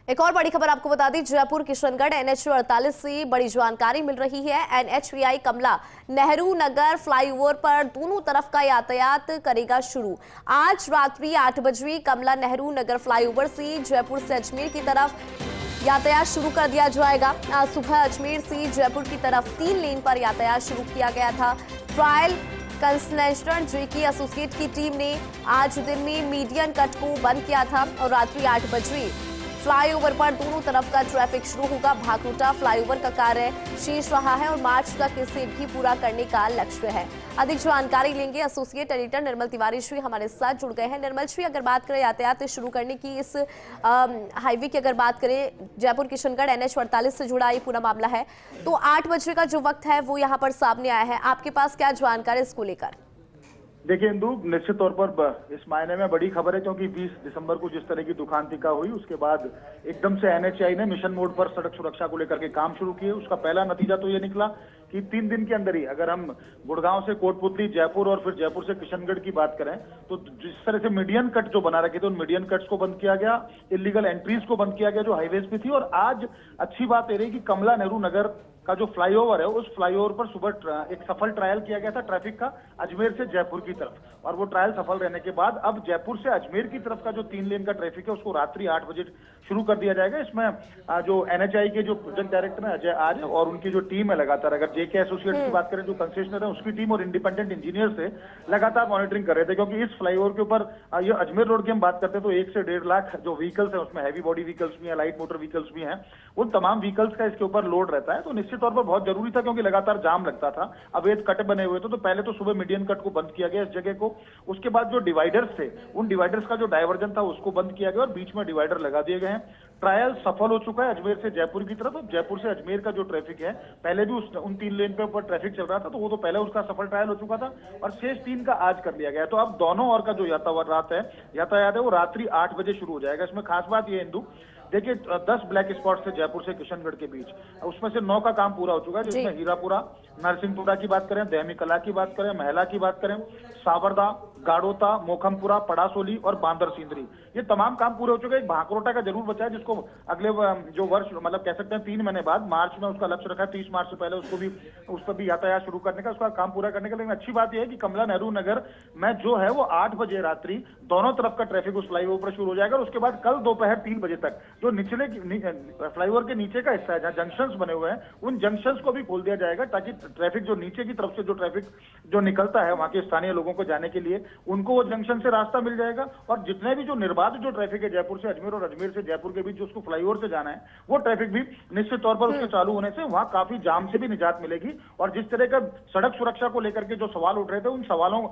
एक और बड़ी खबर आपको बता दी, जयपुर किशनगढ़ NH 48 से बड़ी जानकारी मिल रही है। NHAI कमला नेहरू नगर फ्लाईओवर पर दोनों तरफ का यातायात करेगा शुरू। आज रात्रि 8 बजे कमला नेहरू नगर फ्लाईओवर से जयपुर से अजमेर की तरफ यातायात शुरू कर दिया जाएगा। आज सुबह अजमेर से जयपुर की तरफ 3 लेन पर यातायात शुरू किया गया था। ट्रायल कंसल्टेंट जेके एसोसिएट की टीम ने आज दिन में मीडियन कट को बंद किया था और रात्रि 8 बजे फ्लाईओवर पर दोनों तरफ का ट्रैफिक शुरू होगा। भागरोटा फ्लाईओवर का कार्य शेष रहा है और मार्च तक इसे भी पूरा करने का लक्ष्य है। अधिक जानकारी लेंगे एसोसिएट एडिटर निर्मल तिवारी श्री हमारे साथ जुड़ गए हैं। निर्मल श्री, अगर बात करें यातायात शुरू करने की, इस हाईवे की अगर बात करें, जयपुर किशनगढ़ NH 48 से जुड़ा ये पूरा मामला है, तो 8 बजे का जो वक्त है वो यहाँ पर सामने आया है। आपके पास क्या जानकारी इसको लेकर? देखिए इंदु, निश्चित तौर पर इस मायने में बड़ी खबर है क्योंकि 20 दिसंबर को जिस तरह की दुखांतिका हुई उसके बाद एकदम से NHAI ने मिशन मोड पर सड़क सुरक्षा को लेकर के काम शुरू किए। उसका पहला नतीजा तो ये निकला कि 3 दिन के अंदर ही, अगर हम गुड़गांव से कोटपुतली, जयपुर और फिर जयपुर से किशनगढ़ की बात करें, तो जिस तरह से मीडियन कट जो बना रखे थे उन मीडियन कट्स को बंद किया गया, इलीगल एंट्रीज को बंद किया गया जो हाईवेज पे थी। और आज अच्छी बात ये रही कि कमला नेहरू नगर का जो फ्लाईओवर है उस फ्लाईओवर पर सुबह एक सफल ट्रायल किया गया था ट्रैफिक का अजमेर से जयपुर की तरफ, और वो ट्रायल सफल रहने के बाद अब जयपुर से अजमेर की तरफ का जो 3 लेन का ट्रैफिक है उसको रात्रि 8 बजे शुरू कर दिया जाएगा। इसमें जो NHAI के जो प्रोजेक्ट डायरेक्टर है अजय आज और उनकी जो टीम है लगातार, अगर जेके एसोसिएट्स की बात करें जो कंसेशनर है उसकी टीम और इंडिपेंडेंट इंजीनियर से लगातार मॉनिटरिंग कर रहे थे, क्योंकि इस फ्लाईओवर के ऊपर ये अजमेर रोड की हम बात करते हैं तो 1 से 1.5 लाख जो व्हीकल्स है उसमें हैवी बॉडी व्हीकल्स भी है, लाइट मोटर व्हीकल्स भी हैं, उन तमाम व्हीकल्स का इसके ऊपर लोड रहता है। तो निश्चित तौर पर बहुत जरूरी था क्योंकि लगातार जाम लगता था, अवैध कट बने हुए थे। तो पहले तो सुबह मीडियन कट को बंद किया गया इस जगह को, उसके बाद जो डिवाइडर्स थे उन डिवाइडर्स का जो डायवर्जन था उसको बंद किया गया और बीच में डिवाइडर लगा दिए गए हैं। ट्रायल सफल हो चुका है अजमेर से जयपुर की तरफ। जयपुर से अजमेर का जो ट्रैफिक है, पहले भी उन 3 लेन पे ऊपर ट्रैफिक चल रहा था तो वो तो पहले उसका सफल ट्रायल हो चुका था और शेष 3 का आज कर लिया गया। तो अब दोनों ओर का जो यातायात है वो रात्रि 8 बजे शुरू हो जाएगा। इसमें खास बात ये इंदु, देखिए 10 ब्लैक स्पॉट थे जयपुर से किशनगढ़ के बीच, उसमें से 9 का काम पूरा हो चुका है, जिसमें हीरापुरा, नरसिंहपुरा की बात करें, दहमी कला की बात करें, महला की बात करें, सावरदा, गाड़ोता, मोखमपुरा, पड़ासोली और बांदर सिंदरी, ये तमाम काम पूरे हो चुके हैं। एक भाकरोटा का जरूर बचा है जिसको अगले जो वर्ष मतलब कह सकते हैं 3 महीने बाद मार्च में उसका लक्ष्य रखा है, 30 मार्च से पहले उस पर भी यातायात शुरू करने का, उसका काम पूरा करने का। लेकिन अच्छी बात यह है कि कमला नेहरू नगर में जो है वो 8 बजे रात्रि दोनों तरफ का ट्रैफिक उस फ्लाईओवर पर शुरू हो जाएगा और उसके बाद कल दोपहर 3 बजे तक जो निचले फ्लाईओवर के नीचे का हिस्सा है जहां जंक्शंस बने हुए हैं उन जंक्शंस को भी खोल दिया जाएगा, ताकि ट्रैफिक जो नीचे की तरफ से जो ट्रैफिक जो निकलता है वहां के स्थानीय लोगों को जाने के लिए उनको वो जंक्शन से रास्ता मिल जाएगा। और जितने भी जो निर्बाध जो ट्रैफिक है जयपुर से अजमेर और अजमेर से जयपुर के बीच जो उसको फ्लाईओवर से जाना है वो ट्रैफिक भी निश्चित तौर पर उसके चालू होने से वहां काफी जाम से भी निजात मिलेगी। और जिस तरह का सड़क सुरक्षा को लेकर के जो सवाल उठ रहे थे उन सवालों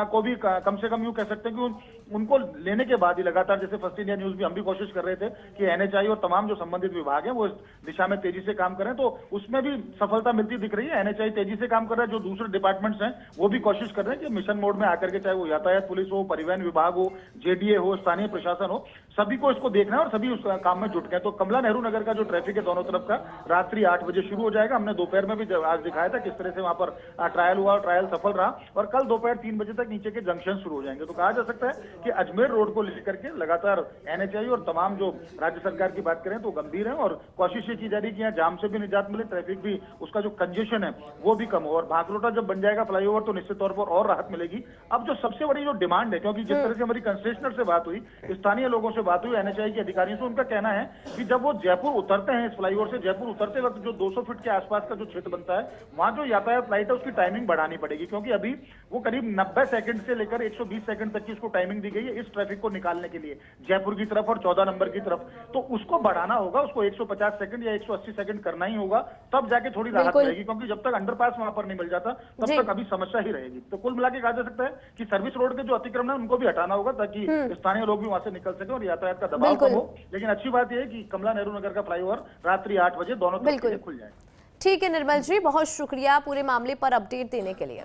को भी कम से कम यूं कह सकते हैं कि उनको लेने के बाद ही लगातार, जैसे फर्स्ट इंडिया न्यूज भी हम भी कोशिश कर रहे थे कि NHAI और तमाम जो संबंधित विभाग हैं वो इस दिशा में तेजी से काम करें, तो उसमें भी सफलता मिलती दिख रही है। NHAI तेजी से काम कर रहा है, जो दूसरे डिपार्टमेंट्स हैं वो भी कोशिश कर रहे हैं कि मिशन मोड में आकर के, चाहे वो यातायात पुलिस हो, परिवहन विभाग हो, JDA हो, स्थानीय प्रशासन हो, सभी को इसको देखना है और सभी उस काम में जुट गए। तो कमला नेहरू नगर का जो ट्रैफिक है दोनों तरफ का रात्रि 8 बजे शुरू हो जाएगा। हमने दोपहर में भी आज दिखाया था किस तरह से वहां पर ट्रायल हुआ, ट्रायल सफल रहा और कल दोपहर 3 बजे तक नीचे के जंक्शन शुरू हो जाएंगे। तो कहा जा सकता है कि अजमेर रोड को लेकर के लगातार NHAI और तमाम जो राज्य सरकार की बात करें तो गंभीर है और कोशिश ये की जा रही है कि यहाँ जाम से भी निजात मिले, ट्रैफिक भी उसका जो कंजेशन है वो भी कम हो। और भाकरोटा जब बन जाएगा फ्लाईओवर तो निश्चित तौर पर और राहत मिलेगी। अब जो सबसे बड़ी जो डिमांड है, क्योंकि जिस तरह से हमारी कंसेशनर से बात हुई, स्थानीय लोगों से बात हुई, NHAI के अधिकारियों से, उनका कहना है कि जब वो जयपुर उतरते हैं इस फ्लाईओवर से, जयपुर उतरते वक्त जो 200 फीट के आसपास का जो क्षेत्र बनता है वहां जो यातायात लाइट है उसकी टाइमिंग बढ़ानी पड़ेगी, क्योंकि अभी वो करीब 90 सेकंड से लेकर 120 सेकंड तक की उसको टाइमिंग दी गई है इस ट्रैफिक को निकालने के लिए जयपुर की तरफ और 14 नंबर की तरफ। तो उसको बढ़ाना होगा, उसको 150 सेकंड या 180 सेकंड करना ही होगा, तब जाके थोड़ी राहत मिलेगी, क्योंकि जब तक अंडरपास वहां पर नहीं मिल जाता तब तक अभी समस्या ही रहेगी। तो कुल मिला के कहा जा सकता है कि सर्विस रोड के जो अतिक्रमण है उनको भी हटाना होगा ताकि स्थानीय लोग भी वहां से निकल सके और यातायात का दबाव कम हो। लेकिन अच्छी बात यह है कि कमला नेहरू नगर का फ्लाईओवर रात्रि 8 बजे दोनों तरफ से खुल जाएगा। ठीक है निर्मल जी, बहुत शुक्रिया पूरे मामले पर अपडेट देने के लिए।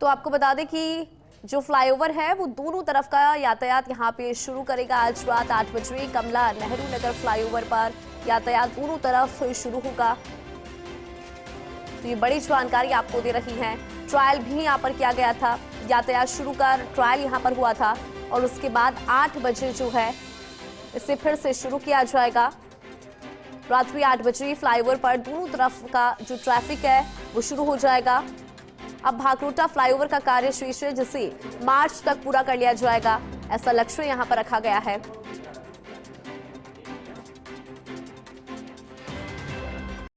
तो आपको बता दें कि जो फ्लाईओवर है वो दोनों तरफ का यातायात यहाँ पे शुरू करेगा। आज रात 8 बजे कमला नेहरू नगर फ्लाईओवर पर यातायात दोनों तरफ शुरू होगा। तो ये बड़ी जानकारी आपको दे रही है। ट्रायल भी यहाँ पर किया गया था, यातायात शुरू कर ट्रायल यहाँ पर हुआ था। और उसके बाद 8 बजे जो है इसे फिर से शुरू किया जाएगा। रात्रि 8 बजे फ्लाईओवर पर दोनों तरफ का जो ट्रैफिक है वो शुरू हो जाएगा। अब भागरोटा फ्लाईओवर का कार्य शेष है जिसे मार्च तक पूरा कर लिया जाएगा, ऐसा लक्ष्य यहां पर रखा गया है।